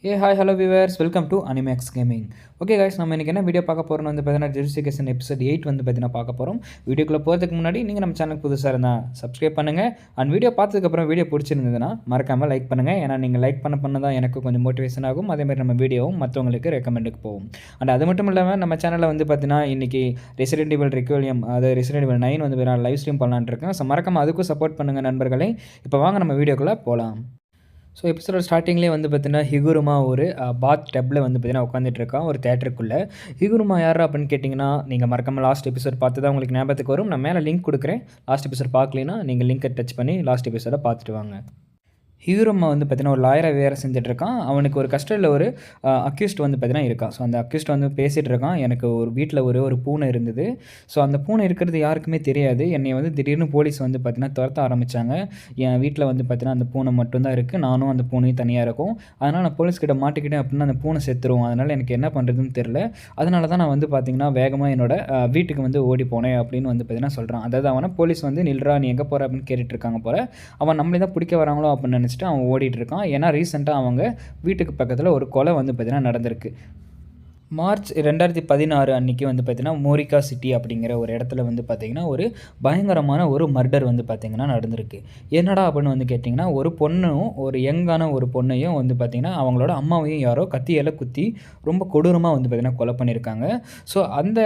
Hey hi hello viewers welcome to Animax gaming. Okay guys, நம்ம இன்றைக்கி என்ன video பார்க்க போகிறோம்னு வந்து பார்த்தீங்கன்னா ஜெரிஃபிகேஷன் எபிசோட் 8 வந்து பார்த்தீங்கன்னா பார்க்க போகிறோம். வீடியோக்குள்ளே போகிறதுக்கு முன்னாடி நீங்கள் நம்ம சேனல் புதுசாக இருந்தால் சப்ஸ்கிரைப் பண்ணுங்கள். அண்ட் வீடியோ பார்த்ததுக்கப்புறம் வீடியோ பிடிச்சிருந்ததுன்னா மறக்காமல் லைக் பண்ணுங்கள். ஏன்னா நீங்கள் லைக் பண்ண தான் எனக்கு கொஞ்சம் மோட்டிவேஷன் ஆகும். அதேமாதிரி நம்ம வீடியோவும் மற்றவங்களுக்கு ரெக்கமெண்டுக்கு போகும். அண்ட் அது மட்டும் இல்லாமல் நம்ம சேனலில் வந்து பார்த்தீங்கன்னா இன்றைக்கி ரெசிடென்ட் ஈவில் ரெக்வலியம், அதாவது ரெசிடென்ட் ஈவில் 9 வந்து பார்த்தீங்கன்னா லைவ் ஸ்ட்ரீம் பண்ணலான்னு இருக்கேன். ஸோ மறக்காமல் அதுக்கும் சப்போர்ட் பண்ணுங்கள் நண்பர்களே. இப்போ வாங்க நம்ம வீடியோக்குள்ளே போகலாம். ஸோ எபிசோட ஸ்டார்டிங்லேயே வந்து பார்த்தீங்கன்னா ஹிகுருமா ஒரு பாத் டப்பில் வந்து பார்த்தீங்கன்னா உட்காந்துட்டு இருக்கான் ஒரு தேட்டருக்குள்ளே. ஹிகுருமா யார் அப்படின்னு கேட்டிங்கன்னா நீங்கள் மறக்காமல் லாஸ்ட் எபிசோட் பார்த்து தான் உங்களுக்கு ஞாபகத்துக்கு வரும். நான் மேலே லிங்க் கொடுக்குறேன். லாஸ்ட் எபிசோட் பார்க்கலனா நீங்கள் லிங்கை டச் பண்ணி லாஸ்ட் எபிசோட பார்த்துட்டு வாங்க. ஹீரோமா வந்து பார்த்தீங்கன்னா ஒரு லாயரை வேறு செஞ்சிட்ருக்கான். அவனுக்கு ஒரு கஸ்டடியில் ஒரு அக்யூஸ்ட் வந்து பார்த்தீங்கன்னா இருக்கான். ஸோ அந்த அக்யூஸ்ட் வந்து பேசிகிட்டு இருக்கான். எனக்கு ஒரு வீட்டில் ஒரு பூனை இருந்தது. ஸோ அந்த பூனை இருக்கிறது யாருக்குமே தெரியாது. என்னை வந்து திடீர்னு போலீஸ் வந்து பார்த்தீங்கன்னா துரத்த ஆரம்பித்தாங்க. என் வீட்டில் வந்து பார்த்தீங்கன்னா அந்த பூனை மட்டும்தான் இருக்குது. நானும் அந்த பூனையும் தனியாக இருக்கும். அதனால் நான் போலீஸ்கிட்ட மாட்டிக்கிட்டேன் அப்படின்னா அந்த பூனை செத்துரும். அதனால் எனக்கு என்ன பண்ணுறதுன்னு தெரில. அதனால தான் நான் வந்து பார்த்தீங்கன்னா வேகமாக என்னோடய வீட்டுக்கு வந்து ஓடி போனேன் அப்படின்னு வந்து பார்த்தீங்கன்னா சொல்கிறான். அதாவது அவனை போலீஸ் வந்து நில்றா நீ எங்கே போகிற அப்படின்னு கேட்டுட்ருக்காங்க போல. அவன் நம்மளே தான் பிடிக்க வராங்களோ அப்படின்னு நினச்சிட்டு அவன் ஓடிட்டு இருக்கான். ஏன்னா ரீசெண்டாக அவங்க வீட்டுக்கு பக்கத்தில் ஒரு கொலை வந்து பார்த்தீங்கன்னா நடந்திருக்கு. மார்ச் 2016 அன்றைக்கி வந்து பார்த்திங்கன்னா மோரிகா சிட்டி அப்படிங்கிற ஒரு இடத்துல வந்து பார்த்திங்கன்னா ஒரு பயங்கரமான ஒரு மர்டர் வந்து பார்த்திங்கன்னா நடந்திருக்கு. என்னடா அப்படின்னு வந்து கேட்டிங்கன்னா ஒரு பொண்ணும் ஒரு யங்கான ஒரு பொண்ணையும் வந்து பார்த்திங்கன்னா அவங்களோட அம்மாவையும் யாரோ கத்தியால் குத்தி ரொம்ப கொடூரமாக வந்து பார்த்திங்கன்னா கொலை பண்ணியிருக்காங்க. ஸோ அந்த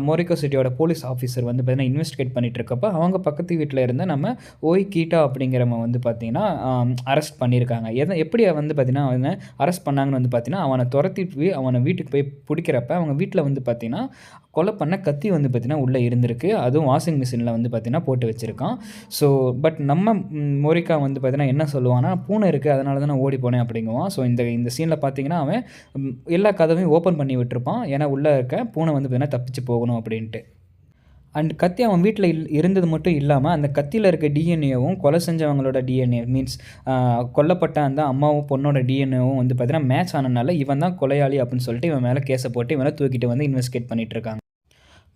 மோரிகா சிட்டியோட போலீஸ் ஆஃபீஸர் வந்து பார்த்திங்கன்னா இன்வெஸ்டிகேட் பண்ணிகிட்டு இருக்கப்போ அவங்க பக்கத்து வீட்டில் இருந்த நம்ம ஓய் கீட்டா அப்படிங்கிறவங்க வந்து பார்த்திங்கன்னா அரெஸ்ட் பண்ணியிருக்காங்க. எப்படி வந்து பார்த்திங்கன்னா அவங்க அரெஸ்ட் பண்ணாங்கன்னு வந்து பார்த்திங்கன்னா அவனை துரத்திட்டு போய் அவனை வீட்டுக்கு போய் பிடிக்கிறப்ப அவங்க வீட்டில் வந்து பார்த்திங்கன்னா கொலை பண்ண கத்தி வந்து பார்த்திங்கன்னா உள்ளே இருந்திருக்கு. அதுவும் வாஷிங் மிஷினில் வந்து பார்த்திங்கன்னா போட்டு வச்சுருக்கான். ஸோ பட் நம்ம மோரிகா வந்து பார்த்திங்கன்னா என்ன சொல்லுவான்னா பூனை இருக்குது அதனால தான் நான் ஓடி போனேன் அப்படிங்குவான். ஸோ இந்த சீனில் பார்த்திங்கன்னா அவன் எல்லா கதவையும் ஓப்பன் பண்ணி விட்டுருப்பான். ஏன்னா உள்ளே இருக்க பூனை வந்து பார்த்திங்கன்னா தப்பிச்சு போகணும் அப்படின்ட்டு. அண்ட் கத்தி அவன் வீட்டில் இருந்தது மட்டும் இல்லாமல் அந்த கத்தியில் இருக்க டிஎன்ஏவும் கொலை செஞ்சவங்களோட டிஎன்ஏ மீன்ஸ் கொல்லப்பட்ட அந்த அம்மாவும் பொண்ணோட டிஎன்ஏவும் வந்து பார்த்தீங்கன்னா மேட்ச் ஆனதுனால இவன் தான் கொலையாளி அப்படின்னு சொல்லிட்டு இவன் மேலே கேஸை போட்டு இவனை தூக்கிட்டு வந்து இன்வெஸ்டிகேட் பண்ணிகிட்டு இருக்காங்க.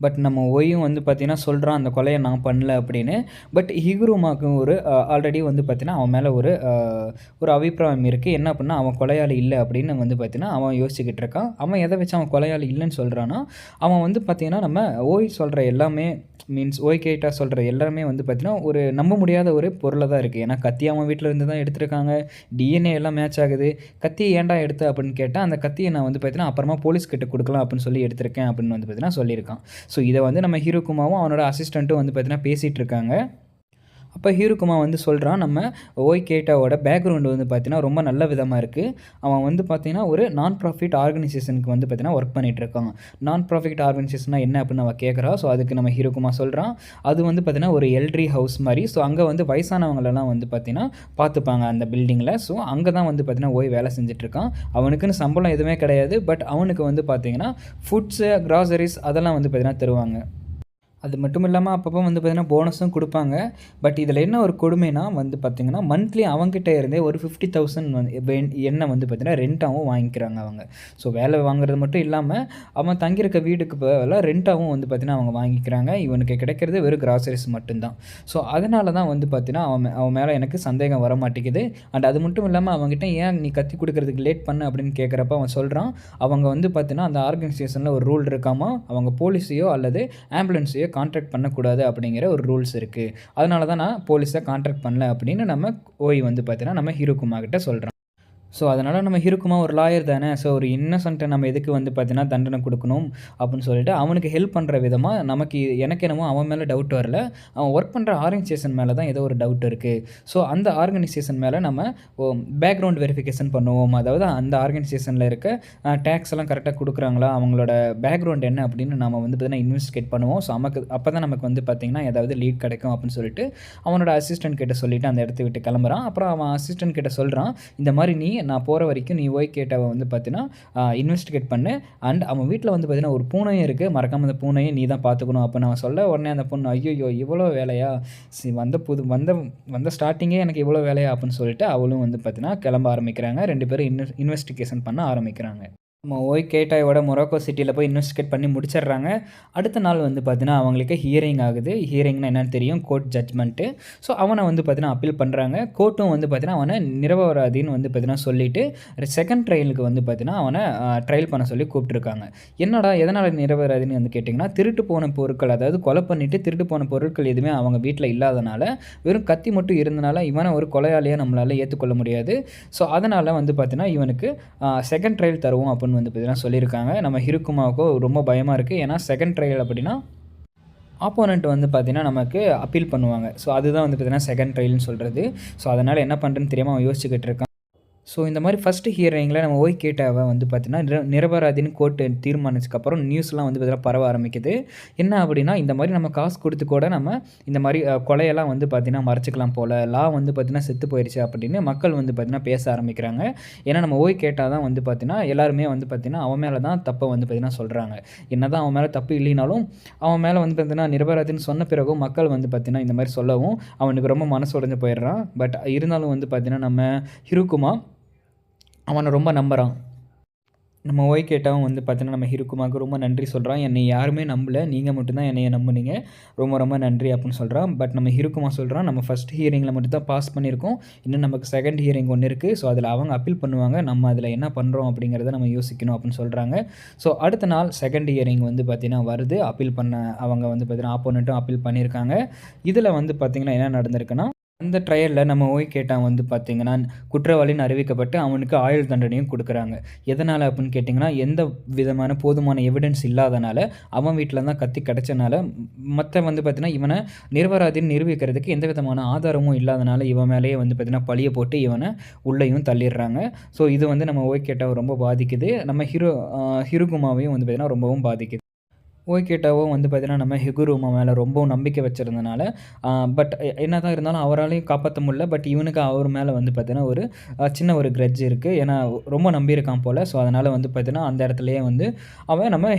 பட் நம்ம ஒய்யும் வந்து பார்த்திங்கன்னா சொல்கிறான் அந்த கொலையை நான் பண்ணல அப்படின்னு. பட் ஹிகுருமாவுக்கு ஒரு ஆல்ரெடி வந்து பார்த்திங்கன்னா அவன் மேலே ஒரு அபிப்பிராயம் இருக்குது. என்ன அப்படின்னா அவன் கொலையாளி இல்லை அப்படின்னு வந்து பார்த்திங்கன்னா அவன் யோசிச்சுக்கிட்டு இருக்கான். அவன் எதை வச்சு அவன் கொலையாளி இல்லைன்னு சொல்கிறான்னா அவன் வந்து பார்த்திங்கன்னா நம்ம ஓய் சொல்கிற எல்லாமே மீன்ஸ் ஓய்கேட்டா சொல்கிற எல்லாமே வந்து பார்த்திங்கன்னா ஒரு நம்ப முடியாத ஒரு பொருளை தான் இருக்குது. ஏன்னா கத்தி அவன் வீட்டில் இருந்து தான் எடுத்திருக்காங்க. டிஎன்ஏ எல்லாம் மேட்ச் ஆகுது. கத்தி ஏன்டா எடுத்து அப்படின்னு கேட்டால் அந்த கத்தியை நான் வந்து பார்த்திங்கன்னா அப்புறமா போலீஸ் கிட்ட கொடுக்கலாம் அப்படின்னு சொல்லி எடுத்திருக்கேன் அப்படின்னு வந்து பார்த்திங்கன்னா சொல்லியிருக்கான். ஸோ இதை வந்து நம்ம ஹீரோகுமாவும் அவனோட அசிஸ்டண்ட்டும் வந்து பார்த்திங்கன்னா பேசிகிட்டு இருக்காங்க. அப்போ ஹீரோகுமா வந்து சொல்கிறான் நம்ம ஓய் கேட்டாவோட பேக்ரவுண்டு வந்து பார்த்திங்கன்னா ரொம்ப நல்ல விதமாக இருக்குது. அவன் வந்து பார்த்திங்கன்னா ஒரு நான் ப்ராஃபிட் ஆர்கனைசேஷனுக்கு வந்து பார்த்திங்கன்னா ஒர்க் பண்ணிகிட்ருக்கான். நான் ப்ராஃபிட் ஆர்கனைசேஷனாக என்ன அப்படின்னு அவன் கேட்குறா. ஸோ அதுக்கு நம்ம ஹீரோகுமா சொல்கிறான் அது வந்து பார்த்திங்கன்னா ஒரு எல்ட்ரி ஹவுஸ் மாதிரி. ஸோ அங்கே வந்து வயசானவங்களெல்லாம் வந்து பார்த்திங்கன்னா பார்த்துப்பாங்க அந்த பில்டிங்கில். ஸோ அங்கே தான் வந்து பார்த்திங்கன்னா ஓய் வேலை செஞ்சிட்ருக்கான். அவனுக்குன்னு சம்பளம் எதுவுமே கிடையாது. பட் அவனுக்கு வந்து பார்த்திங்கன்னா ஃபுட்ஸு கிராசரிஸ் அதெல்லாம் வந்து பார்த்திங்கன்னா தருவாங்க. அது மட்டும் இல்லாமல் அப்பப்போ வந்து பார்த்திங்கன்னா போனஸும் கொடுப்பாங்க. பட் இதில் என்ன ஒரு கொடுமைனா வந்து பார்த்திங்கன்னா மந்த்லி அவங்ககிட்ட இருந்தே ஒரு 50,000 வந்து எண்ணெய் வந்து பார்த்திங்கன்னா ரெண்ட்டாகவும் வாங்கிக்கிறாங்க அவங்க. ஸோ வேலை வாங்குறது மட்டும் இல்லாமல் அவன் தங்கியிருக்க வீடுக்கு பதிலாக ரெண்ட்டாகவும் வந்து பார்த்திங்கன்னா அவங்க வாங்கிக்கிறாங்க. இவனுக்கு கிடைக்கிறது வெறும் கிராசரிஸ் மட்டும்தான். ஸோ அதனால தான் வந்து பார்த்திங்கன்னா அவன் மேலே எனக்கு சந்தேகம் வர மாட்டேங்குது. அண்ட் அது மட்டும் இல்லாமல் அவங்ககிட்ட ஏன் நீ கத்தி கொடுக்கறதுக்கு லேட் பண்ணு அப்படின்னு கேட்குறப்ப அவன் சொல்கிறான் அவங்க வந்து பார்த்திங்கன்னா அந்த ஆர்கனைசேஷனில் ஒரு ரூல் இருக்காமா அவங்க போலீஸையோ அல்லது ஆம்புலன்ஸையோ கான்ட்ராக்ட் பண்ணக்கூடாது அப்படிங்கிற ஒரு ரூல்ஸ் இருக்குது. அதனால தான் நான் போலீஸை கான்ட்ராக்ட் பண்ணல அப்படின்னு நம்ம ஓய் வந்து பார்த்தீங்கன்னா நம்ம ஹீரோகுமா கிட்ட சொல்கிறோம். ஸோ அதனால் நம்ம ஹீரோகுமா ஒரு லாயர் தானே. ஸோ ஒரு இன்னசென்ட்டை நம்ம எதுக்கு வந்து பார்த்தீங்கன்னா தண்டனை கொடுக்கணும் அப்படின்னு சொல்லிட்டு அவனுக்கு ஹெல்ப் பண்ணுற விதமாக எனக்கு என்னமோ அவன் மேலே டவுட் வரல. அவன் ஒர்க் பண்ணுற ஆர்கனைசேஷன் மேலே தான் ஏதோ ஒரு டவுட் இருக்குது. ஸோ அந்த ஆர்கனைசேஷன் மேலே நம்ம பேக்ரவுண்ட் வெரிஃபிகேஷன் பண்ணுவோம். அதாவது அந்த ஆர்கனைசேஷனில் இருக்க டேக்ஸ் எல்லாம் கரெக்டாக கொடுக்குறாங்களா அவங்களோட பேக்ரவுண்ட் என்ன அப்படின்னு நம்ம வந்து பார்த்தீங்கன்னா இன்வெஸ்டிகேட் பண்ணுவோம். ஸோ அப்போ தான் நமக்கு வந்து பார்த்திங்கன்னா ஏதாவது லீட் கிடைக்கும் அப்படின்னு சொல்லிட்டு அவனோட அசிஸ்டன்ட் கிட்ட சொல்லிவிட்டு அந்த இடத்த விட்டு கிளம்புறான். அப்புறம் அவன் அசிஸ்டன்ட் கிட்ட சொல்கிறான் இந்த மாதிரி நான் போகிற வரைக்கும் நீ ஓய் கேட்டவன் வந்து பார்த்தீங்கன்னா இன்வெஸ்டிகேட் பண்ணு. அண்ட் அவன் வீட்டில் வந்து பார்த்தீங்கன்னா ஒரு பூனையும் இருக்குது. மறக்காமல் அந்த பூனையும் நீ தான் பார்த்துக்கணும் அப்போ நான் சொல்ல உடனே அந்த பொண்ணு ஐயோ இவ்வளோ வேலையா வந்த ஸ்டார்டிங்கே எனக்கு இவ்வளோ வேலையா அப்படின்னு சொல்லிட்டு அவளும் வந்து பார்த்தீங்கன்னா கிளம்ப ஆரம்பிக்கிறாங்க. 2 பேரும் இன்வெஸ்டிகேஷன் பண்ண ஆரம்பிக்கிறாங்க. நம்ம ஓய் கேட்டாயோட மொராக்கோ சிட்டியில் போய் இன்வெஸ்டிகேட் பண்ணி முடிச்சிடுறாங்க. அடுத்த நாள் வந்து பார்த்தீங்கன்னா, அவங்களுக்கு ஹியரிங் ஆகுது. ஹியரிங்னா என்னன்னு தெரியும், கோர்ட் ஜட்ஜ்மெண்ட்டு. ஸோ அவனை வந்து பார்த்தீங்கன்னா அப்பீல் பண்ணுறாங்க. கோர்ட்டும் வந்து பார்த்தீங்கன்னா அவனை நிரபராதின்னு வந்து பார்த்தீங்கன்னா சொல்லிவிட்டு செகண்ட் ட்ரையலுக்கு வந்து பார்த்தீங்கன்னா அவனை ட்ரையல் பண்ண சொல்லி கூப்பிட்டுருக்காங்க. என்னடா எதனால் நிரபராதின்னு வந்து கேட்டிங்கன்னா, திருட்டு போன பொருட்கள், அதாவது கொலை பண்ணிவிட்டு திருட்டு போன பொருட்கள் எதுவுமே அவங்க வீட்டில் இல்லாதனால, வெறும் கத்தி மட்டும் இருந்தனால இவனை ஒரு கொலையாளியாக நம்மளால் ஏற்றுக்கொள்ள முடியாது. ஸோ அதனால் வந்து பார்த்தீங்கன்னா இவனுக்கு செகண்ட் ட்ரையல் தருவோம் அப்படின்னு வந்து பார்த்தீங்கன்னா சொல்லியிருக்காங்க. நம்ம ஹிருக்குமாவுக்கு ரொம்ப பயமாக இருக்குது. ஏன்னா செகண்ட் ட்ரையல் அப்படின்னா ஆப்போனண்ட் வந்து பார்த்தீங்கன்னா நமக்கு அப்பீல் பண்ணுவாங்க. ஸோ அதுதான் வந்து பார்த்தீங்கன்னா செகண்ட் ட்ரையல்னு சொல்கிறது. ஸோ அதனால் என்ன பண்ணுறதுன்னு தெரியாமல் அவன் யோசிச்சுக்கிட்டு இருக்கான். ஸோ இந்த மாதிரி ஃபஸ்ட்டு ஹியரிங்கில் நம்ம ஓய் கேட்டாவை வந்து பார்த்தீங்கன்னா நிரபராதின்னு கோர்ட்டு தீர்மானிச்சதுக்கப்புறம் நியூஸ்லாம் வந்து பார்த்தீங்கன்னா பரவ ஆரம்பிக்குது. என்ன அப்படின்னா, இந்த மாதிரி நம்ம காசு கொடுத்து கூட நம்ம இந்த மாதிரி கொலையெல்லாம் வந்து பார்த்தீங்கன்னா மறைச்சிக்கலாம் போல், லா வந்து பார்த்தீங்கன்னா செத்து போயிடுச்சு அப்படின்னு மக்கள் வந்து பார்த்தீங்கன்னா பேச ஆரம்பிக்கிறாங்க. ஏன்னா நம்ம ஓய் கேட்டா தான் வந்து பார்த்தீங்கன்னா எல்லாருமே வந்து பார்த்தீங்கன்னா அவன் மேலே தான் தப்பை வந்து பார்த்தீங்கன்னா சொல்கிறாங்க. என்ன தான் அவன் மேலே தப்பு இல்லைனாலும் அவன் மேலே வந்து பார்த்தீங்கன்னா நிரபராதின்னு சொன்ன பிறகும் மக்கள் வந்து பார்த்தீங்கன்னா இந்த மாதிரி சொல்லவும் அவனுக்கு ரொம்ப மனசு உடைஞ்சு போயிடுறான். பட் இருந்தாலும் வந்து பார்த்தீங்கன்னா நம்ம ஹிருக்குமா அவனை ரொம்ப நம்புகிறான். நம்ம ஓய் கேட்டாவும் வந்து பார்த்தீங்கன்னா நம்ம ஹிருக்குமாவுக்கு ரொம்ப நன்றி சொல்கிறான். என்னை யாருமே நம்பலை, நீங்கள் மட்டும்தான் என்னைய நம்புனீங்க, ரொம்ப ரொம்ப நன்றி அப்படின்னு சொல்கிறான். பட் நம்ம ஹிருக்குமா சொல்கிறான், நம்ம ஃபஸ்ட் ஹியரிங்கில் மட்டும் தான் பாஸ் பண்ணியிருக்கோம், இன்னும் நமக்கு செகண்ட் ஹியரிங் ஒன்று இருக்குது. ஸோ அதில் அவங்க அப்பீல் பண்ணுவாங்க, நம்ம அதில் என்ன பண்ணுறோம் அப்படிங்கிறத நம்ம யோசிக்கணும் அப்படின்னு சொல்கிறாங்க. ஸோ அடுத்த நாள் செகண்ட் ஹியரிங் வந்து பார்த்திங்கன்னா வருது. அப்பீல் பண்ண அவங்க வந்து பார்த்திங்கன்னா ஆப்போனண்ட்டும் அப்பீல் பண்ணியிருக்காங்க. இதில் வந்து பார்த்திங்கன்னா என்ன நடந்திருக்குன்னா, அந்த ட்ரையலில் நம்ம ஓய் கேட்டான் வந்து பார்த்திங்கன்னா குற்றவாளின்னு அறிவிக்கப்பட்டு அவனுக்கு ஆயுள் தண்டனையும் கொடுக்குறாங்க. எதனால் அப்படின்னு கேட்டிங்கன்னா, எந்த விதமான போதுமான எவிடன்ஸ் இல்லாதனால, அவன் வீட்டில் தான் கத்தி கிடச்சனால, மற்ற வந்து பார்த்திங்கன்னா இவனை நிரபராதின்னு நிரூபிக்கிறதுக்கு எந்த விதமான ஆதாரமும் இல்லாதனால இவன் மேலேயே வந்து பார்த்திங்கன்னா பழியை போட்டு இவனை உள்ளேயும் தள்ளிடுறாங்க. ஸோ இது வந்து நம்ம ஓய் கேட்டாவை ரொம்ப பாதிக்குது. நம்ம ஹிருகுமாவையும் வந்து பார்த்திங்கன்னா ரொம்பவும் பாதிக்குது. ஓய் கேட்டாவோ வந்து பார்த்தீங்கன்னா நம்ம ஹிகுருமா மேலே ரொம்பவும் நம்பிக்கை வச்சுருந்தனால, பட் என்ன தான் இருந்தாலும் அவராலையும் காப்பாற்ற முடியல. பட் இவனுக்கு அவர் மேலே வந்து பார்த்தீங்கன்னா ஒரு சின்ன ஒரு கிரட்ஜ் இருக்குது. ஏன்னா ரொம்ப நம்பியிருக்கான் போல். ஸோ அதனால் வந்து பார்த்தீங்கன்னா அந்த இடத்துலையே வந்து அவன் நம்ம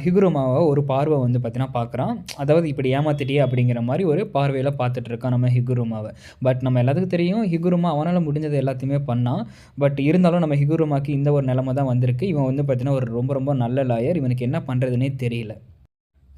ஹிகுருமாவை ஒரு பார்வை வந்து பார்த்தீங்கன்னா பார்க்குறான். அதாவது இப்படி ஏமாத்திட்டியே அப்படிங்கிற மாதிரி ஒரு பார்வையில் பார்த்துட்ருக்கான் நம்ம ஹிகுருமாவை. பட் நம்ம எல்லாத்துக்கும் தெரியும், ஹிகுருமா அவனால் முடிஞ்சது எல்லாத்தையுமே பண்ணான். பட் இருந்தாலும் நம்ம ஹிகுருமாக்கு இந்த ஒரு நிலைமை தான் வந்திருக்கு. இவன் வந்து பார்த்தீங்கன்னா ஒரு ரொம்ப ரொம்ப நல்ல லாயர். இவனுக்கு என்ன பண்ணுறதுனே தெரியல.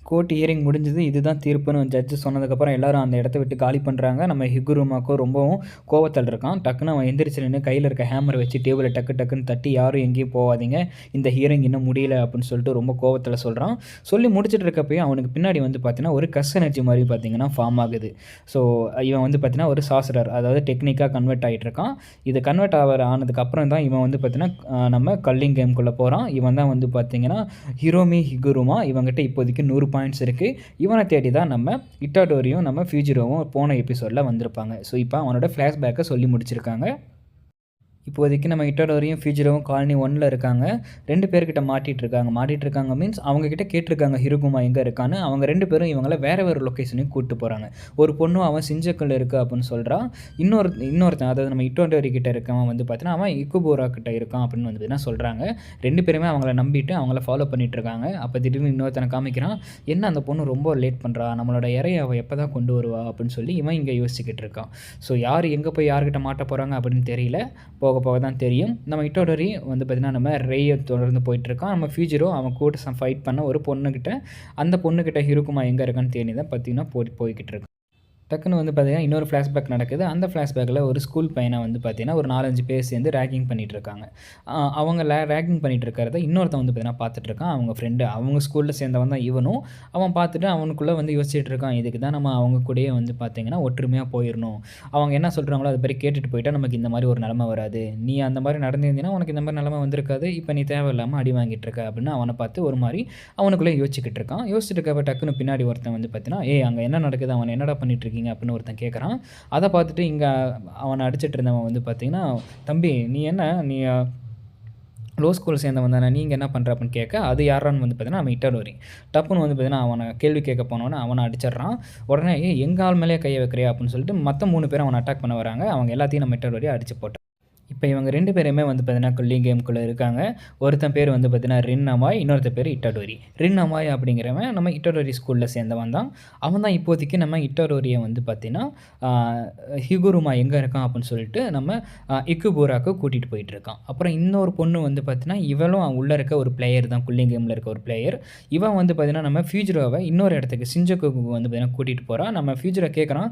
கோர்ட் ஹியரிங் முடிஞ்சது. இதுதான் தீர்ப்புன்னு ஜட்ஜு சொன்னதுக்கப்புறம் எல்லோரும் அந்த இடத்த விட்டு காலி பண்ணுறாங்க. நம்ம ஹிகுருமாக்கும் ரொம்பவும் கோவத்தில் இருக்கான். டக்குன்னு அவன் எந்திரிச்சு நின்று கையில் இருக்க ஹேமரை வச்சு டேபிளை டக்குன்னு தட்டி, யாரும் எங்கேயும் போகாதீங்க, இந்த ஹியரிங் இன்னும் முடியல அப்படின்னு சொல்லிட்டு ரொம்ப கோவத்தில் சொல்கிறான். சொல்லி முடிச்சுட்டு இருக்கப்பயும் அவனுக்கு பின்னாடி வந்து பார்த்தீங்கன்னா ஒரு கஸ் எனர்ஜி மாதிரி பார்த்தீங்கன்னா ஃபார்ம் ஆகுது. ஸோ இவன் வந்து பார்த்தீங்கன்னா ஒரு சாஸ்டர், அதாவது டெக்னிக்காக கன்வெர்ட் ஆகிட்டு இருக்கான். இது கன்வெர்ட் ஆனதுக்கப்புறம் தான் இவன் வந்து பார்த்தீங்கன்னா நம்ம கல்லிங் கேம்குள்ளே போகிறான். இவன் தான் வந்து பார்த்தீங்கன்னா ஹிரோமி ஹிகுருமா. இவங்ககிட்ட இப்போதைக்கு 100 பாயிண்ட்ஸ் இருக்குது. இவனை தேடி தான் நம்ம இட்டாடோரியும் நம்ம ஃபியூஜிரோவும் போன எபிசோடில் வந்திருப்பாங்க. ஸோ இப்போ அவனோட ஃப்ளாஷ்பேக்கை சொல்லி முடிச்சிருக்காங்க. இப்போதைக்கு நம்ம இட்டாடோரியும் ஃபியூச்சரும் காலனி 1ல் இருக்காங்க. 2 பேர்கிட்ட மாட்டிகிட்ருக்காங்க மீன்ஸ் அவங்கக்கிட்ட கேட்டிருக்காங்க ஹிருகுமா எங்கே இருக்கான்னு. அவங்க 2 பேரும் இவங்கள வேறு லொக்கேஷனுக்கு கூப்பிட்டு போகிறாங்க. ஒரு பொண்ணும் அவன் சிஞ்சக்கல் இருக்குது அப்படின்னு சொல்கிறான். இன்னொருத்தன், அதாவது நம்ம இட்டாடோரி கிட்ட இருக்கவன் வந்து பார்த்தீங்கன்னா அவன் இக்குபோரா கிட்ட இருக்கான் அப்படின்னு வந்து பார்த்தீங்கன்னா சொல்கிறாங்க. 2 பேருமே அவங்கள நம்பிட்டு அவங்கள ஃபாலோ பண்ணிகிட்ருக்காங்க. அப்போ திடீர்னு இன்னொருத்தனை காமிக்கிறான். என்ன அந்த பொண்ணு ரொம்ப லேட் பண்ணுறா, நம்மளோட இறையை அவள் எப்போ தான் கொண்டு வருவா அப்படின்னு சொல்லி இவன் இங்கே யோசிச்சுக்கிட்டு இருக்கான். ஸோ யார் எங்கே போய் யார்கிட்ட மாட்ட போகிறாங்க அப்படின்னு தெரியல. போக தான் தெரியும். நம்ம இட்டோடரி வந்து பார்த்திங்கன்னா நம்ம ரேயை தொடர்ந்து போயிட்டுருக்கான். நம்ம ஃபியூச்சரும் அவன் கூட ஃபைட் பண்ண ஒரு பொண்ணுக்கிட்ட, அந்த பொண்ணுக்கிட்ட ஹிருக்குமா எங்கே இருக்கான்னு தேடி தான் பார்த்திங்கன்னா போய்கிட்டு இருக்கு. டக்குன்னு வந்து பார்த்திங்கன்னா இன்னொரு ஃப்ளாஷ்பேக் நடக்குது. அந்த ஃப்ளாஷ்பேக்கில் ஒரு ஸ்கூல் பையனை வந்து பார்த்திங்கன்னா ஒரு 4-5 பேர் சேர்ந்து ரேக்கிங் பண்ணிகிட்ருக்காங்க. அவங்க ரேக்கிங் பண்ணிகிட்டு இருக்கிறத இன்னொருத்தன் வந்து பார்த்திங்கன்னா பார்த்துட்ருக்கான். அவங்க ஃப்ரெண்டு, அவங்க ஸ்கூலில் சேர்ந்தவன் தான் இவனும். அவன் பார்த்துட்டு அவனுக்குள்ளே வந்து யோசிச்சுட்டு இருக்கான், இதுக்கு தான் நம்ம அவங்க கூடயே வந்து பார்த்திங்கன்னா ஒற்றுமையாக போயிடணும். அவங்க என்ன சொல்கிறாங்களோ அது மாதிரி கேட்டுட்டு போயிட்டால் நமக்கு இந்த மாதிரி ஒரு நிலமை வராது. நீ அந்த மாதிரி நடந்திருந்தீங்கன்னா உனக்கு இந்த மாதிரி நிலமை வந்திருக்காது. இப்போ நீ தேவையில்லாமல் அடி வாங்கிட்டு இருக்க அப்படின்னு அவனை பார்த்து ஒரு மாதிரி அவனுக்குள்ளே யோசிச்சுக்கிட்டு இருக்கான். யோசிச்சுட்டு இருக்கப்ப டக்குன்னு பின்னாடி ஒருத்தன் வந்து பார்த்திங்கன்னா, அங்கே என்ன நடக்குது, அவன் என்னடா பண்ணிட்டு அப்படின்னு ஒருத்தன் கேட்குறான். அதை பார்த்துட்டு இங்கே அவனை அடிச்சிட்டு இருந்தவன் வந்து பார்த்திங்கன்னா, தம்பி நீ லோ ஸ்கூல் சேர்ந்தவன் தானே, நீங்கள் என்ன பண்ணுற அப்படின்னு கேட்க, அது யாரான்னு வந்து பார்த்தீங்கன்னா நம்ம இட்டாடோரி. டப்புன்னு வந்து பார்த்தீங்கன்னா அவனை கேள்வி கேட்க போனவொன்னே அவனை அடிச்சிட்றான். உடனே எங்கள் ஆள் மேலே கையை வைக்கிறியா அப்படின்னு சொல்லிட்டு மற்ற 3 பேரும் அவனை அட்டாக் பண்ண வராங்க. அவங்க எல்லாத்தையும் நம்ம இட்டாடோரி அடிச்சு போட்டான். இப்போ இவங்க 2 பேருமே வந்து பார்த்தீங்கன்னா குல்லிங் கேம்குள்ளே இருக்காங்க. ஒருத்தன் பேர் வந்து பார்த்தீங்கன்னா ரின் அமாய், இன்னொருத்தன் பேர் இட்டடோரி. ரின் அமாய் அப்படிங்கிறவன் நம்ம இட்டடோரி ஸ்கூலில் சேர்ந்தவன் தான். அவன் தான் இப்போதைக்கு நம்ம இட்டடோரியை வந்து பார்த்தீங்கன்னா ஹிகுருமா எங்கே இருக்கான் அப்படின்னு சொல்லிட்டு நம்ம இக்குபூராக்கு கூட்டிகிட்டு போயிட்டுருக்கான். அப்புறம் இன்னொரு பொண்ணு வந்து பார்த்தீங்கன்னா இவளும் உள்ளே இருக்க ஒரு பிளேயர் தான், குல்லிங் கேமில் இருக்க ஒரு பிளேயர். இவன் வந்து பார்த்தீங்கன்னா நம்ம ஃபியூஜுரோவை இன்னொரு இடத்துக்கு சிஞ்சக்குக்கு வந்து பார்த்தீங்கன்னா கூட்டிகிட்டு போகிறான். நம்ம ஃபியூஜுரோ கேட்குறான்,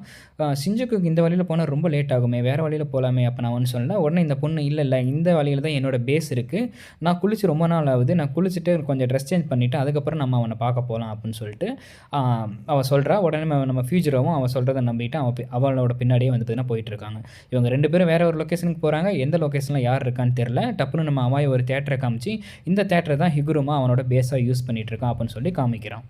சிஞ்சக்குக்கு இந்த வழியில் போனால் ரொம்ப லேட் ஆகுமே, வேறு வழியில் போகலாமே. அப்போ நான் ஒன்று சொல்லல. உடனே இந்த பொண்ணு இல்லை இந்த வழியில் தான் என்னோடய பேஸ் இருக்குது, நான் குளிச்சு ரொம்ப நாள் ஆகுது, நான் குளிச்சுட்டு கொஞ்சம் ட்ரெஸ் சேஞ்ச் பண்ணிவிட்டு அதுக்கப்புறம் நம்ம அவனை பார்க்க போகலாம் அப்படின்னு சொல்லிட்டு அவள் சொல்கிறா. உடனே நம்ம ஃபியூச்சரும் அவன் சொல்கிறத நம்பிட்டு அவளோட பின்னாடியே வந்து பார்த்தீங்கன்னா போயிட்டுருக்காங்க. இவங்க 2 பேரும் வேறு ஒரு லொக்கேஷனுக்கு போகிறாங்க. எந்த லொக்கேஷனில் யார் இருக்கான்னு தெரில. டப்புன்னு நம்ம அம்மாய் ஒரு தேட்டரை காமிச்சு இந்த தேட்டரை தான் ஹிகுருமா அவனோட பேஸாக யூஸ் பண்ணிகிட்ருக்கான் அப்படின்னு சொல்லி காமிக்கிறான்.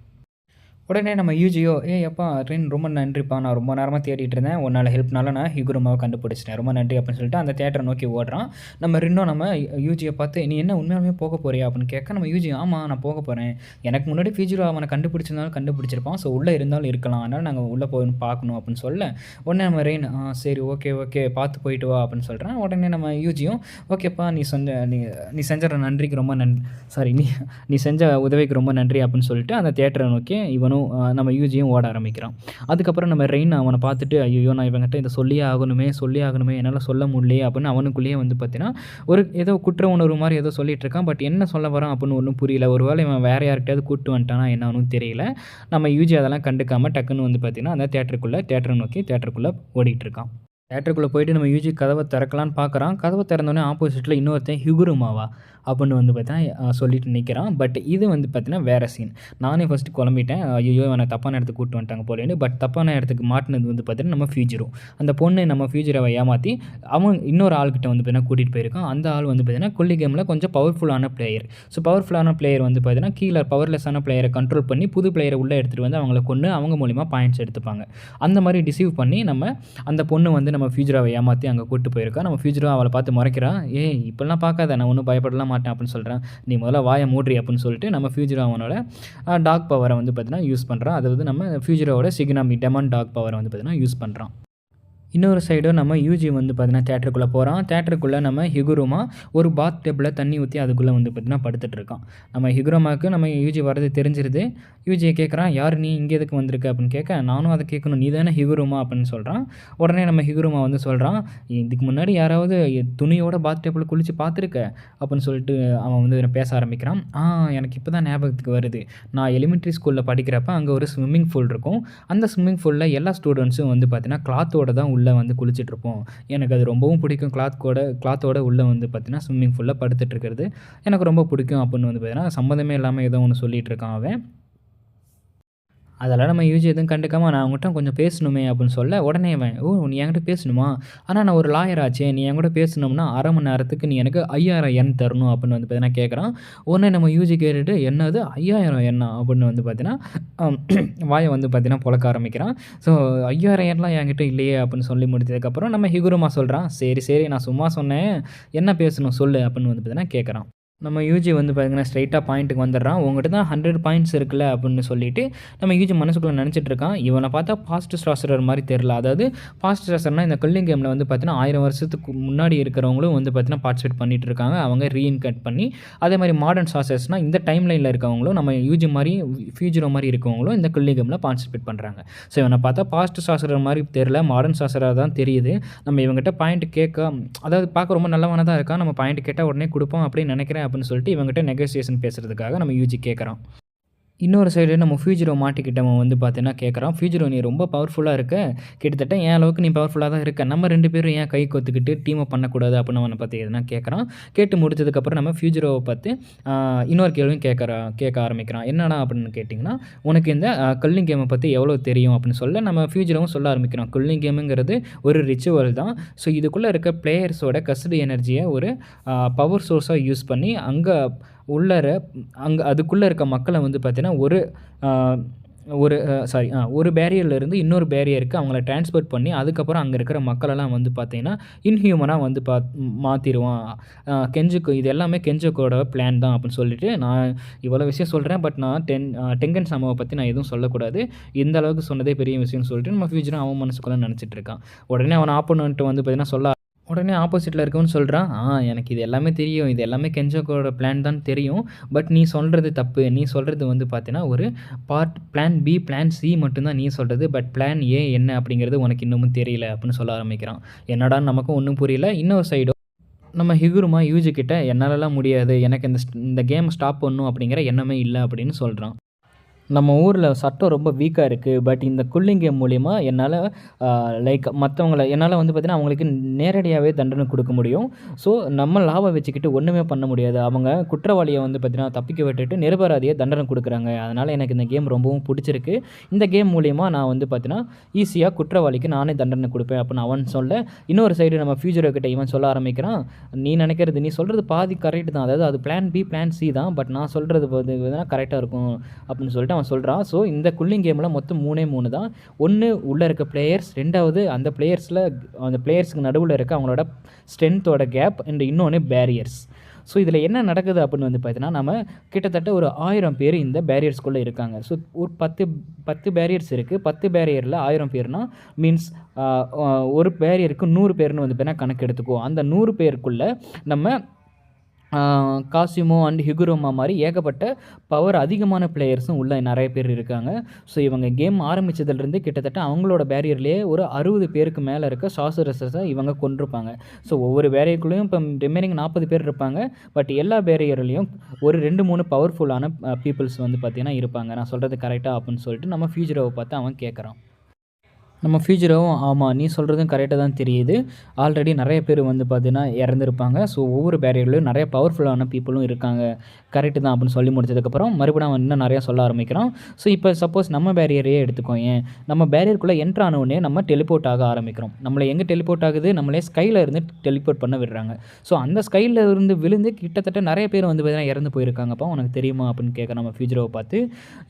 உடனே நம்ம யூஜியோ, "ஏய் அப்பா ரின், ரொம்ப நன்றிப்பா, நான் ரொம்ப நேரமாக தேடிட்டு இருந்தேன், உன்னால் ஹெல்ப்னால நான் ஹிகுருமாவை கண்டுபிடிச்சிட்டேன், ரொம்ப நன்றி" அப்படின்னு சொல்லிட்டு அந்த தேட்டரை நோக்கி ஓடுறான். நம்ம ரின்னும் நம்ம யூஜியை பார்த்து, "நீ என்ன உண்மையாலுமே போக போறியா?" அப்படின்னு கேட்க, நம்ம யூஜி, "ஆமாம் நான் போக போகிறேன், எனக்கு முன்னாடி ஃபியூஜிரோ அவனை கண்டுபிடிச்சிருந்தாலும் கண்டுபிடிச்சிருப்பான், ஸோ உள்ளே இருந்தாலும் இருக்கலாம், அதனால் நாங்கள் உள்ளே போய் பார்க்கணும்" அப்படின்னு சொல்ல, உடனே நம்ம ரெயின், சரி ஓகே பார்த்து போயிட்டு வா" அப்படின்னு சொல்கிறேன். உடனே நம்ம யூஜியும், "ஓகேப்பா, நீ செஞ்ச நன்றிக்கு ரொம்ப நீ செஞ்ச உதவிக்கு ரொம்ப நன்றி" அப்படின்னு சொல்லிட்டு அந்த தேட்டரை நோக்கி இவனும் நம்ம யூஜியும் ஓட ஆரம்பிக்கிறான். அதுக்கப்புறம் நம்ம ரெயின் அவனை பார்த்துட்டு, ஐயோ நான் இவங்ககிட்ட இதை சொல்லியே ஆகணுமே, என்னால் சொல்ல முடியலையே அப்படின்னு அவனுக்குள்ளேயே வந்து பார்த்தீங்கன்னா ஒரு ஏதோ குற்ற உணர்வு மாதிரி ஏதோ சொல்லிட்டு இருக்கான். பட் என்ன சொல்ல வரான் அப்படின்னு ஒன்றும் புரியல. ஒருவேளை இவன் வேறு யார்கிட்டயாவது கூப்பிட்டு வந்துட்டானா என்னன்னு தெரியல. நம்ம யூஜி அதெல்லாம் கண்டுக்காமல் டக்குன்னு வந்து பார்த்தீங்கன்னா அந்த தேட்டரை நோக்கி தேட்டருக்குள்ளே ஓடிட்டு இருக்கான். தேட்டருக்குள்ளே போயிட்டு நம்ம யூஜி கதவை திறக்கலான்னு பார்க்குறான். கதவை திறந்தோடனே ஆப்போசிட்டில் இன்னொருத்தன் ஹிகுருமாவா அப்படின்னு வந்து பார்த்தா சொல்லிட்டு நிற்கிறான். பட் இது வந்து பார்த்தீங்கன்னா வேறு சீன். நானே ஃபஸ்ட்டு குழம்பிட்டேன், ஐயோ அவனை தப்பான இடத்துக்கு கூப்பிட்டு வந்துட்டாங்க போலேன்னு. பட் தப்பான இடத்துக்கு மாட்டினது வந்து பார்த்தீங்கன்னா நம்ம ஃபியூஜரோ. அந்த பொண்ணு நம்ம ஃபியூஜராவை ஏமாற்றி அவன் இன்னொரு ஆள்கிட்ட வந்து பார்த்தீங்கன்னா கூட்டிகிட்டு போயிருக்கான். அந்த ஆள் வந்து பார்த்தீங்கன்னா குல்லி கேமில் கொஞ்சம் பவர்ஃபுல்லான பிளேயர். ஸோ பவர்ஃபுல்லான பிளேயர் வந்து பார்த்தீங்கன்னா கீழே பவர்லெஸ்ஸான பிளேயரை கண்ட்ரோல் பண்ணி புது பிளேயரை உள்ளே எடுத்துகிட்டு வந்து அவங்கள கொண்டு அவங்க மூலிமா பாயிண்ட்ஸ் எடுத்துப்பாங்க. அந்த மாதிரி டிசீவ் பண்ணி நம்ம அந்த பொண்ணு வந்து நம்ம ஃபியூஜராவை ஏமாற்றி அங்கே கூப்பிட்டு போயிருக்கா. நம்ம ஃபியூஜரோ அவளை பார்த்து முறைக்கிறான், ஏய் இப்படிலாம் பார்க்காத, நான் ஒன்றும் பயப்படலாம் மாட்டேன் அப்படின்னு சொல்கிறேன், நீ முதல்ல வாயை மூட்ரி அப்படின்னு சொல்லிட்டு நம்ம ஃபியூஜரோ அவனோட டாக் பவரை வந்து பார்த்தீங்கன்னா யூஸ் பண்ணுறான். அதாவது நம்ம ஃபியூஜரோட சிகினாமி டெமன் டாக் பவரை வந்து பார்த்தீங்கன்னா யூஸ் பண்ணுறான். இன்னொரு சைடு நம்ம யூஜி வந்து பார்த்தீங்கன்னா தேட்டருக்குள்ளே போகிறான். தேட்டருக்குள்ளே நம்ம ஹிகுருமா ஒரு பாத் டேப்பில் தண்ணி ஊற்றி அதுக்குள்ளே வந்து பார்த்தீங்கன்னா படுத்துட்டு இருக்கான். நம்ம ஹிகுருமாவுக்கு நம்ம யூஜி வரது தெரிஞ்சிருது. யூஜியை கேட்குறான், யார் நீ இங்கே எதுக்கு வந்திருக்க அப்படின்னு கேட்க, நானும் அதை கேட்கணும், நீ தானே ஹிகுருமா அப்படின்னு சொல்கிறான். உடனே நம்ம ஹிகுருமா வந்து சொல்கிறான், இதுக்கு முன்னாடி யாராவது துணியோட பாத் டேப்பில் குளித்து பார்த்துருக்க அப்படின்னு சொல்லிட்டு அவன் வந்து பேச ஆரம்பிக்கிறான். எனக்கு இப்போ தான் ஞாபகத்துக்கு வருது, நான் எலிமெண்ட்ரி ஸ்கூலில் படிக்கிறப்ப அங்கே ஒரு ஸ்விம்மிங் பூல் இருக்கும். அந்த ஸ்விம்மிங் பூலில் எல்லா ஸ்டூடெண்ட்ஸும் வந்து பார்த்தீங்கன்னா கிளாத்தோட தான் உள்ளே வந்து குளிச்சிட்ருப்போம். எனக்கு அது ரொம்பவும் பிடிக்கும். கிளாத்தோட உள்ளே வந்து பார்த்தீங்கன்னா ஸ்விம்மிங் பூலில் படுத்துட்ருக்கிறது எனக்கு ரொம்ப பிடிக்கும் அப்படின்னு வந்து பார்த்தீங்கன்னா சம்மந்தமே இல்லாமல் ஏதோ ஒன்று சொல்லிகிட்டு இருக்கான் அவன். அதெல்லாம் நம்ம யூஜி எதுவும் கண்டுக்காமல், நான் அவங்ககிட்ட கொஞ்சம் பேசணுமே அப்படின்னு சொல்ல, உடனே அவன், ஓ நீ என்கிட்ட பேசணுமா, ஆனால் நான் ஒரு லாயர் ஆச்சே, நீ என்கிட்ட பேசணும்னா அரை மணி நேரத்துக்கு நீ எனக்கு 5000 எண் தரணும் அப்படின்னு வந்து பார்த்தீங்கன்னா கேட்குறான். உடனே நம்ம யூஜி கேட்டுட்டு, என்னது 5000 எண்ணா அப்படின்னு வந்து பார்த்தீங்கன்னா வாயை வந்து பார்த்தீங்கன்னா புழக்க ஆரம்பிக்கிறான். ஸோ 5000 எண்லாம் என்கிட்ட இல்லையே அப்படின்னு சொல்லி முடிச்சதுக்கப்புறம் நம்ம ஹிகுருமா சொல்கிறான், சரி நான் சும்மா சொன்னேன், என்ன பேசணும் சொல்லு அப்படின்னு வந்து பார்த்தீங்கன்னா கேட்குறான். நம்ம யூஜி வந்து பார்த்தீங்கன்னா ஸ்ட்ரைட்டாக பாயிண்ட்டுக்கு வந்துடுறான். உங்கள்கிட்ட தான் 100 பாயிண்ட்ஸ் இருக்குல்ல அப்படின்னு சொல்லிட்டு நம்ம யூஜி மனசுக்குள்ளே நினச்சிட்டு இருக்கான். இவனை பார்த்தா ஃபாஸ்ட் ஸ்ட்ராசரர் மாதிரி தெரில. அதாவது ஃபாஸ்ட் ஸ்ட்ராசர்னால் இந்த கல்லிங் கேமில் வந்து பார்த்தீங்கன்னா 1000 வருஷத்துக்கு முன்னாடி இருக்கிறவங்களும் வந்து பார்த்தீங்கன்னா பார்ட்டிசிபேட் பண்ணிகிட்டு இருக்காங்க. அவங்க ரீஇன்கட் பண்ணி, அதே மாதிரி மாடர்ன் ஸ்ட்ராசர்ஸ்னால் இந்த டைம் லைனில் இருக்கவங்களும் நம்ம யூஜி மாதிரி ஃபியூஜரோ மாதிரி இருக்கவங்களும் இந்த கல்லிங் கேமில் பார்ட்டிசிபேட் பண்ணுறாங்க. ஸோ இவனை பார்த்தா ஃபாஸ்ட் ஸ்ட்ராசரர் மாதிரி தெரில, மாடர்ன் ஸ்ட்ராசராக தான் தெரியுது. நம்ம இவங்ககிட்ட பாயிண்ட் கேட்க, அதாவது பார்க்க ரொம்ப நல்லவனாக இருக்கான், நம்ம பாயிண்ட் கேட்டால் உடனே கொடுப்போம் அப்படின்னு நினைக்கிறேன் அப்படின்னு சொல்லிட்டு இவங்ககிட்ட நெகோசியேஷன் பேசுகிறதுக்காக நம்ம யூஜி கேட்குறோம். இன்னொரு சைடு நம்ம ஃபியூஜரோ மாட்டிக்கிட்டவன் வந்து பார்த்தீங்கன்னா கேட்குறான், ஃபியூஜரோ நீ ரொம்ப பவர்ஃபுல்லாக இருக்க, கிட்டத்தட்ட என் அளவுக்கு நீ பவர்ஃபுல்லாக தான் இருக்க, நம்ம 2 பேரும் ஏன் கை கொத்துக்கிட்டு டீமை பண்ணக்கூடாது அப்படின்னு அவனை பற்றி எதுனா கேட்குறான். கேட்டு முடிச்சதுக்கப்புறம் நம்ம ஃபியூஜரோவை பார்த்து இன்னொரு கேள்வியும் கேட்க ஆரம்பிக்கிறான். என்னடா அப்படின்னு கேட்டிங்கன்னா, உனக்கு இந்த கல்லிங் கேமை பற்றி எவ்வளோ தெரியும் அப்படின்னு சொல்ல நம்ம ஃபியூஜரோவும் சொல்ல ஆரம்பிக்கிறான். கல்லிங் கேமுங்கிறது ஒரு ரிச்சுவல் தான். ஸோ இதுக்குள்ளே இருக்க பிளேயர்ஸோட கஸ்டடி எனர்ஜியை ஒரு பவர் சோர்ஸாக யூஸ் பண்ணி அதுக்குள்ளே இருக்க மக்களை வந்து பார்த்தீங்கன்னா ஒரு பேரியர்லேருந்து இன்னொரு பேரியருக்கு அவங்கள டிரான்ஸ்போர்ட் பண்ணி அதுக்கப்புறம் அங்கே இருக்கிற மக்களெல்லாம் வந்து பார்த்தீங்கன்னா இன்ஹியூமனாக வந்து மாற்றிடுவான் கெஞ்சுக்கு. இது எல்லாமே கெஞ்சுக்கோட பிளான் தான் அப்படின்னு சொல்லிட்டு நான் இவ்வளோ விஷயம் சொல்கிறேன். பட் நான் டெங்கன் சமாவை பற்றி நான் எதுவும் சொல்லக்கூடாது, இந்த அளவுக்கு சொன்னதே பெரிய விஷயம்னு சொல்லிட்டு நம்ம ஃபியூச்சராக அவன் மனசுக்குள்ளே நினச்சிட்டு இருக்கான். உடனே அவன் ஆப்போனன்ட்டு வந்து பார்த்தீங்கன்னா உடனே ஆப்போசிட்டில் இருக்கவன்னு சொல்கிறான், எனக்கு இது எல்லாமே தெரியும், இது எல்லாமே கெஞ்சோக்கோட பிளான் தான் தெரியும். பட் நீ சொல்கிறது தப்பு. நீ சொல்கிறது வந்து பார்த்தீங்கன்னா ஒரு பிளான் பி, பிளான் சி மட்டும்தான் நீ சொல்கிறது. பட் பிளான் ஏ என்ன அப்படிங்கிறது உனக்கு இன்னமும் தெரியல அப்படின்னு சொல்ல ஆரம்பிக்கிறான். என்னடான்னு நமக்கும் ஒன்றும் புரியல. இன்னொரு சைடு நம்ம ஹிகுருமா யூஜி கிட்ட என்னாலலாம் முடியாது, எனக்கு இந்த கேம் ஸ்டாப் பண்ணணும் அப்படிங்கிற எண்ணமே இல்லை அப்படின்னு சொல்கிறான். நம்ம ஊரில் சட்டம் ரொம்ப வீக்காக இருக்குது. பட் இந்த கூலிங் கேம் மூலிமா என்னால் மற்றவங்கள என்னால் வந்து பார்த்திங்கன்னா அவங்களுக்கு நேரடியாகவே தண்டனை கொடுக்க முடியும். ஸோ நம்ம லாபம் வச்சுக்கிட்டு ஒன்றுமே பண்ண முடியாது. அவங்க குற்றவாளியை வந்து பார்த்திங்கன்னா தப்பிக்க விட்டுட்டு நிரபராதியை தண்டனை கொடுக்குறாங்க. அதனால் எனக்கு இந்த கேம் ரொம்பவும் பிடிச்சிருக்கு. இந்த கேம் மூலிமா நான் வந்து பார்த்திங்கன்னா ஈஸியாக குற்றவாளிக்கு நானே தண்டனை கொடுப்பேன் அப்படின்னு அவன் சொல்ல, இன்னொரு சைடு நம்ம ஃபியூச்சரோ கிட்ட இவன் சொல்ல ஆரம்பிக்கிறான், நீ சொல்கிறது பாதி கரெக்ட் தான். அதாவது அது பிளான் பி, பிளான் சி தான். பட் நான் சொல்கிறது வந்து கரெக்டாக இருக்கும் அப்படின்னு சொல்லிட்டு அவன் சொல்கிறான். ஸோ இந்த கூலிங் கேமில் மொத்தம் 3 தான். ஒன்று உள்ளே இருக்க பிளேயர்ஸ், 2வது அந்த பிளேயர்ஸுக்கு நடுவில் இருக்க அவங்களோட ஸ்ட்ரென்த்தோட கேப், அண்ட் இன்னொன்று பேரியர்ஸ். ஸோ இதில் என்ன நடக்குது அப்படின்னு வந்து பார்த்தீங்கன்னா, நம்ம கிட்டத்தட்ட ஒரு 1000 பேர் இந்த பேரியர்ஸ்குள்ளே இருக்காங்க. ஸோ ஒரு 10 பேரியர்ஸ் இருக்குது. 10 பேரியரில் 1000 பேர்னால் மீன்ஸ் ஒரு பேரியருக்கு 100 பேர்னு வந்து பார்த்தீங்கன்னா கணக்கு எடுத்துக்குவோம். அந்த 100 பேருக்குள்ளே நம்ம காசிமோ அண்ட் ஹிகுரோமா மாதிரி ஏகப்பட்ட பவர் அதிகமான பிளேயர்ஸும் உள்ள நிறைய பேர் இருக்காங்க. ஸோ இவங்க கேம் ஆரம்பித்ததுலேருந்து கிட்டத்தட்ட அவங்களோட பேரியர்லேயே ஒரு 60 பேருக்கு மேலே இருக்க சாசரஸை இவங்க கொண்டிருப்பாங்க. ஸோ ஒவ்வொரு பேரியருக்குள்ளேயும் இப்போ ரிமைனிங் 40 பேர் இருப்பாங்க. பட் எல்லா பேரியர்லேயும் ஒரு 2-3 பவர்ஃபுல்லான பீப்புள்ஸ் வந்து பார்த்திங்கன்னா இருப்பாங்க. நான் சொல்கிறது கரெக்டாக அப்படின்னு சொல்லிட்டு நம்ம ஃபியூச்சரோவை பார்த்து அவன் கேட்குறான். நம்ம ஃபியூச்சரும் ஆமாம், நீ சொல்கிறதும் கரெக்டாக தான் தெரியுது. ஆல்ரெடி நிறைய பேர் வந்து பார்த்தீங்கன்னா இறந்துருப்பாங்க. ஸோ ஒவ்வொரு பேரியர்லையும் நிறைய பவர்ஃபுல்லான பீப்புளும் இருக்காங்க. கரெக்டு தான் அப்படின்னு சொல்லி முடிச்சதுக்கப்புறம் மறுபடியும் அவன் இன்னும் நிறையா சொல்ல ஆரம்பிக்கிறான். ஸோ இப்போ சப்போஸ் நம்ம பேரியரையே எடுத்துக்கோங்க. நம்ம பேரியருக்குள்ளே என்ட்ரு ஆனவுடனே நம்ம டெலிபோர்ட் ஆக ஆரம்பிக்கிறோம். நம்மளை எங்கே டெலிபோர்ட் ஆகுது, நம்மளே ஸ்கையில் இருந்து டெலிபோர்ட் பண்ண விடுறாங்க. ஸோ அந்த ஸ்கையில் இருந்து விழுந்து கிட்டத்தட்ட நிறைய பேர் வந்து பார்த்தீங்கன்னா இறந்து போயிருக்காங்கப்பா, உனக்கு தெரியுமா அப்படின்னு கேட்க நம்ம ஃபியூச்சரோவை பார்த்து.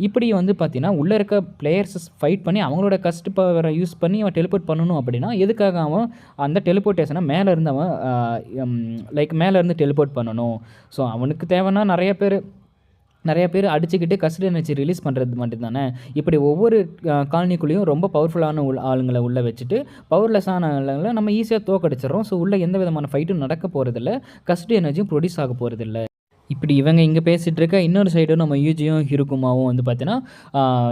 இப்படி வந்து பார்த்தீங்கன்னா உள்ளே இருக்க பிளேயர்ஸஸ் ஃபைட் பண்ணி அவங்களோட கஸ்ட் பவரை யூஸ் பண்ணி அவன் டெலிபோர்ட் பண்ணணும் அப்படின்னா எதுக்காக அவன் அந்த டெலிபோர்ட்டேஷனை மேலேருந்து மேலேருந்து டெலிபோர்ட் பண்ணணும். ஸோ அவனுக்கு தேவைன்னா நிறைய பேர் அடிச்சுக்கிட்டு கஸ்டடி எனர்ஜி ரிலீஸ் பண்ணுறது மட்டும்தானே. இப்படி ஒவ்வொரு காலனிக்குள்ளேயும் ரொம்ப பவர்ஃபுல்லான ஆளுங்களை உள்ளே வச்சுட்டு பவர்லெஸ்ஸான ஆளுங்களை நம்ம ஈஸியாக தோக்கடிச்சிடறோம். ஸோ உள்ளே எந்த விதமான ஃபைட்டும் நடக்க போகிறதில்ல, கஸ்டடி எனர்ஜியும் ப்ரொடியூஸ் ஆக போகிறதில்ல. இப்படி இவங்க இங்கே பேசிகிட்டு இருக்க இன்னொரு சைடும் நம்ம யூஜியும் ஹிருகுமாவும் வந்து பார்த்தீங்கன்னா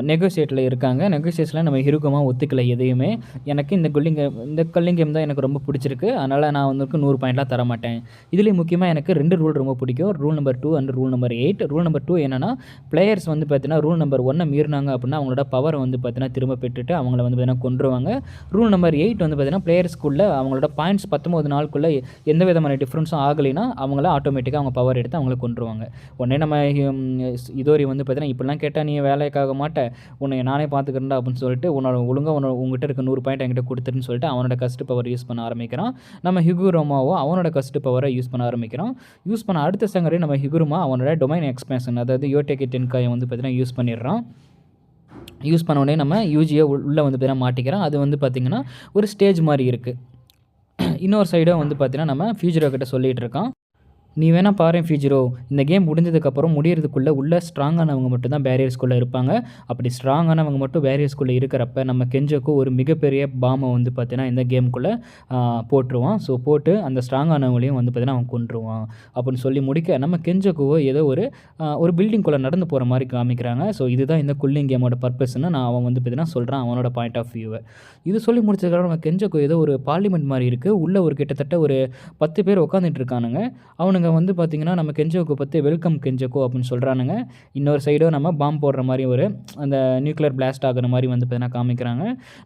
நெகோசியேட்டில் இருக்காங்க. நெகோசியேஷனில் நம்ம ஹிருகுமா ஒத்துக்கலை எதையுமே. எனக்கு இந்த கல்லிங் கேம் தான் எனக்கு ரொம்ப பிடிச்சிருக்கு, அதனால் நான் வந்து 100 பாயிண்ட்லாம் தர மாட்டேன். இதுலேயும் முக்கியமாக எனக்கு 2 ரூல் ரொம்ப பிடிக்கும். Rule number 2 and rule number 8. Rule number 2 என்னென்னா, பிளேயர்ஸ் வந்து பார்த்தீங்கன்னா ரூல் நம்பர் 1 மீறினாங்க அப்படின்னா அவங்களோட பவரை வந்து பார்த்தீங்கன்னா திரும்ப பெற்றுட்டு அவங்கள வந்து பார்த்தீங்கன்னா கொன்றுவாங்க. ரூல் நம்பர் 8 வந்து பார்த்தீங்கன்னா பிளேயர்ஸ்க்குள்ளே அவங்களோட பாயிண்ட்ஸ் 19 நாளுக்குள்ளே எந்த விதமான டிஃப்ரென்ஸும் ஆகலைன்னா அவங்கள ஆட்டோமேட்டிக்காக அவங்க பவர் எடுத்து அவங்கள கொன்றுவாங்க. உடனே நம்ம இதோரி வந்து பார்த்தீங்கன்னா, இப்படிலாம் கேட்டால் நீ வேலைக்காக மாட்டேன், உன்னை நானே பார்த்துக்கிறேன்டா அப்படின்னு சொல்லிட்டு உங்ககிட்ட இருக்க 100 பாயிண்ட் என்கிட்ட கொடுத்துருன்னு சொல்லிட்டு அவனோட கஸ்ட் பவர் யூஸ் பண்ண ஆரம்பிக்கிறான். நம்ம ஹிகுரோமாவோ அவனோட கஸ்ட் பவரை யூஸ் பண்ண ஆரம்பிக்கிறான். யூஸ் பண்ண அடுத்த செகண்டே நம்ம ஹிகுருமா அவனோட டொமைன் எக்ஸ்பேன்ஷன், அதாவது யோடேகி டென்காயை வந்து பார்த்தீங்கன்னா யூஸ் பண்ணிடுறான். யூஸ் பண்ண உடனே நம்ம யூஜியை உள்ளே வந்து பார்த்தீங்கன்னா மாட்டிக்கிறான். அது வந்து பார்த்திங்கன்னா ஒரு ஸ்டேஜ் மாதிரி இருக்குது. இன்னொரு சைடும் வந்து பார்த்தீங்கன்னா நம்ம ஃபியூச்சரோ கிட்ட சொல்லிகிட்டு இருக்கான், நீ வேணால் பாரு ஃபியூச்சரோ, இந்த கேம் முடிஞ்சதுக்கப்புறம் முடியறதுக்குள்ளே உள்ள ஸ்ட்ராங்கானவங்க மட்டும் தான் பேரியர்ஸ்குள்ளே இருப்பாங்க. அப்படி ஸ்ட்ராங்கானவங்க மட்டும் பேரியர்ஸ்குள்ளே இருக்கிறப்ப நம்ம கெஞ்சோக்கு ஒரு மிகப்பெரிய பாமை வந்து பார்த்தீங்கன்னா இந்த கேமுக்குள்ளே போட்டுருவான். ஸோ போட்டு அந்த ஸ்ட்ராங்கானவங்களையும் வந்து பார்த்தீங்கன்னா அவன் கொன்றுவான் அப்படின்னு சொல்லி முடிக்க, நம்ம கெஞ்சோக்குவோ ஏதோ ஒரு பில்டிங்குள்ளே நடந்து போகிற மாதிரி காமிக்கிறாங்க. ஸோ இதுதான் இந்த கூலிங் கேமோட பர்பஸ்ன்னு அவன் வந்து பார்த்தீங்கன்னா சொல்கிறான் அவனோட பாயிண்ட் ஆஃப் வியூவை. இது சொல்லி முடிச்சதுக்கப்புறம் நம்ம கெஞ்சோக்கு ஏதோ ஒரு பார்லிமெண்ட் மாதிரி இருக்குது. உள்ளே கிட்டத்தட்ட ஒரு 10 பேர் உட்காந்துட்டு இருக்கானுங்க. அவனுங்க வந்து பார்த்திங்கன்னா நம்ம கெஞ்சோக்கு பற்றி வெல்கம் கெஞ்சோக்கோ அப்படின்னு சொல்கிறானுங்க. இன்னொரு சைடோ நம்ம பாம்பு போடுற மாதிரி அந்த நியூக்ளியர் பிளாஸ்ட் ஆகிற மாதிரி வந்து பார்த்தீங்கன்னா காமிக்கிறாங்க.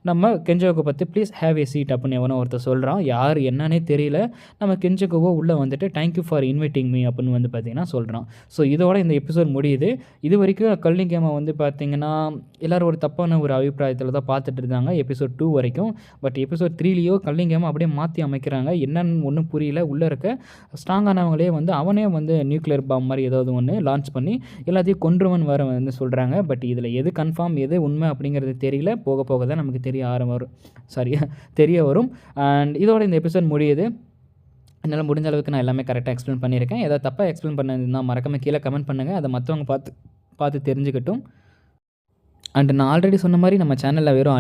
நம்ம கெஞ்சோக்கு பற்றி ப்ளீஸ் ஹேவ் ஏ சீட் அப்படின்னு எவனோ ஒருத்தர் சொல்கிறான். யார் என்னன்னே தெரியல. நம்ம கெஞ்சோக்கோவோ உள்ளே வந்துட்டு தேங்க்யூ ஃபார் இன்வைட்டிங் மீ அப்படின்னு வந்து பார்த்திங்கன்னா சொல்கிறான். ஸோ இதோட இந்த எபிசோட் முடியுது. இது வரைக்கும் கல்லிங் கேமை வந்து பார்த்திங்கன்னா எல்லோரும் ஒரு தப்பான ஒரு அபிப்பிராயத்தில் தான் பார்த்துட்டு இருந்தாங்க எபிசோட் 2 வரைக்கும். பட் எபிசோட் 3லேயோ கல்லிங் கேமை அப்படியே மாற்றி அமைக்கிறாங்க. என்னன்னு ஒன்றும் புரியல. உள்ளே இருக்க ஸ்ட்ராங்கானவங்களே அவனே நியூக்ளியர் பாம் மாதிரி ஏதாவது ஒன்று லான்ச் பண்ணி எல்லாத்தையும் கொன்றுவன் வர வந்து சொல்கிறாங்க. பட் இதில் எது கன்ஃபார்ம் எது உண்மை அப்படிங்கிறது தெரியல. போக போக தான் நமக்கு தெரிய வரும். அண்ட் இதோட இந்த எபிசோட் முடியுது. என்னால் முடிஞ்ச அளவுக்கு நான் எல்லாமே கரெக்டாக எக்ஸ்பிளைன் பண்ணியிருக்கேன். ஏதாவது தப்பாக எக்ஸ்பிளைன் பண்ணதுன்னா மறக்காம கீழே கமெண்ட் பண்ணுங்கள். அதை மற்றவங்க பார்த்து தெரிஞ்சுக்கட்டும். அண்ட் நான் ஆல்ரெடி சொன்ன மாதிரி நம்ம சேனலில் வெறும்